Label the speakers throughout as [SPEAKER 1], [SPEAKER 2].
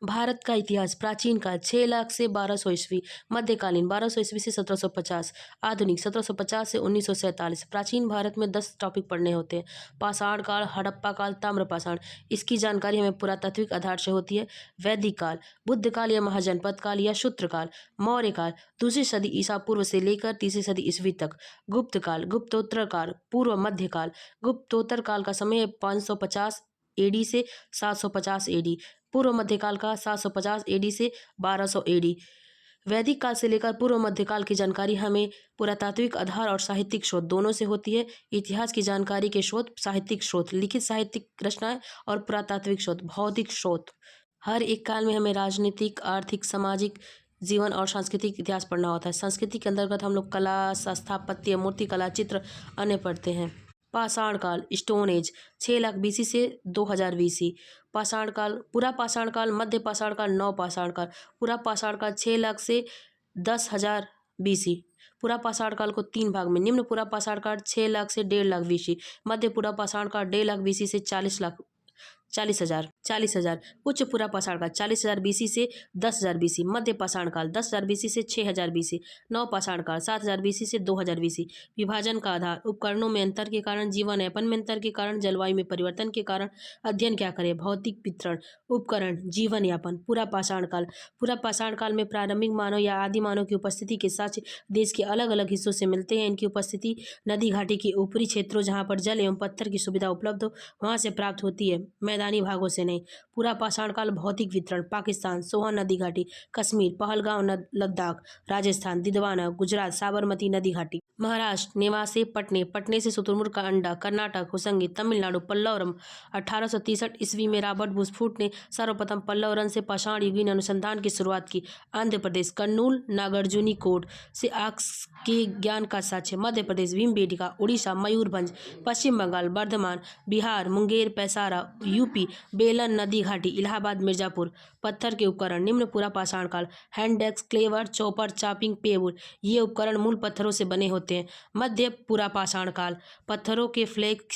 [SPEAKER 1] भारत का इतिहास प्राचीन काल 6 लाख से 1200 ईस्वी, मध्यकालीन 1200 ईस्वी से 1750, आधुनिक 1750 से 1947। प्राचीन भारत में 10 टॉपिक पढ़ने होते हैं। पाषाण काल, हड़प्पा काल, ताम्रपाषाण, इसकी जानकारी हमें पुरातात्विक आधार से होती है। वैदिक काल, बुद्ध काल या महाजनपद काल या शूद्र काल। मौर्य काल, दूसरी सदी ईसा पूर्व से लेकर तीसरी सदी ईस्वी तक। गुप्त काल, गुप्तोत्तर काल, पूर्व मध्य काल। गुप्तोत्तर काल का समय 550 एडी से 750 एडी। पूर्व मध्यकाल का 750 एडी से 1200 एडी। वैदिक काल से लेकर पूर्व मध्यकाल की जानकारी हमें पुरातात्विक आधार और साहित्यिक स्रोत दोनों से होती है। इतिहास की जानकारी के स्रोत साहित्यिक स्रोत, लिखित साहित्यिक रचनाएं और पुरातात्विक स्रोत, भौतिक स्रोत। हर एक काल में हमें राजनीतिक, आर्थिक, सामाजिक, जीवन और सांस्कृतिक इतिहास पढ़ना होता है। संस्कृति के अंतर्गत हम लोग कला, स्थापत्य, मूर्तिकला, चित्र, अन्य पढ़ते हैं। पाषाण काल, स्टोन एज, 6 लाख बीसी से 2000 बीसी। पाषाण काल, पूरा पाषाण काल, मध्य पाषाण काल, नव पाषाण काल। पूरा पाषाण काल 6 लाख से 10,000 बीसी। पूरा पाषाण काल को 3 भाग में, निम्न पूरा पाषाण काल 6 लाख से 1.5 लाख बीसी। मध्य पूरा पाषाण काल 1.5 लाख बीसी से 40,000। उच्च पूरा पाषाण काल 40,000 बीसी से 10,000 बीसी। मध्य पाषाण काल 10,000 बीसी से 6,000 बीसी। नव पाषाण काल 7,000 बीसी से 2,000 बीसी। विभाजन का आधार, उपकरणों में अंतर के कारण, जीवन यापन में अंतर के कारण, जलवायु में परिवर्तन के कारण। अध्ययन क्या करें? भौतिक वितरण, उपकरण, जीवन यापन। पूरा पाषाण काल, पूरा पाषाण काल में प्रारंभिक मानव या आदि मानव की उपस्थिति के साक्ष्य देश के अलग अलग हिस्सों से मिलते हैं। इनकी उपस्थिति नदी घाटी के ऊपरी क्षेत्रों जहाँ पर जल एवं पत्थर की सुविधा उपलब्ध हो वहाँ से प्राप्त होती है, मैदानी भागों से नहीं। पूरा पाषाण काल भौतिक वितरण, पाकिस्तान, सोहन नदी घाटी, कश्मीर, पहलगांव, लद्दाख, राजस्थान, दिदवाना, गुजरात, साबरमती नदी घाटी। महाराष्ट्र, नेवासे, पटने, पटने से शुतुरमुर्ग का अंडा। कर्नाटक, होसंगी, तमिलनाडु, पल्लवरम। 1863 ईस्वी में रॉबर्ट बुशफूट ने सर्वप्रथम पल्लवरम से पाषाण युगीन अनुसंधान की शुरुआत की। आंध्र प्रदेश, कर्नूल, नागार्जुनी कोड से आक्स के ज्ञान का साक्ष्य। मध्य प्रदेश, भीमबेटका। उड़ीसा, मयूरभंज। पश्चिम बंगाल, बर्धमान। बिहार, मुंगेर, पैसारा। यूपी, बेलन नदी घाटी, इलाहाबाद, मिर्जापुर। पत्थर के उपकरण, निम्न पूरा पाषाण काल। Hand desk, clever, chopper, chopping payable. ये उपकरण मूल पत्थरों से बने होते हैं। मध्य पूरा पाषाण काल, पत्थरों के फ्लेक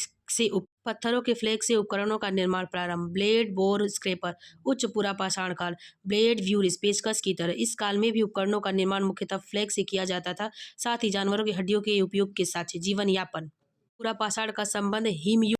[SPEAKER 1] से उपकरणों का निर्माण प्रारंभ। Blade, bore, scraper. उच्च पूरा पाषाण काल, ब्लेड, व्यूरिस, पेचकस की तरह। इस काल में भी उपकरणों का निर्माण मुख्यतः फ्लेक से किया जाता था, साथ ही जानवरों की हड्डियों के उपयोग के साथ जीवन यापन। पूरा पाषाण का संबंध हिमयुग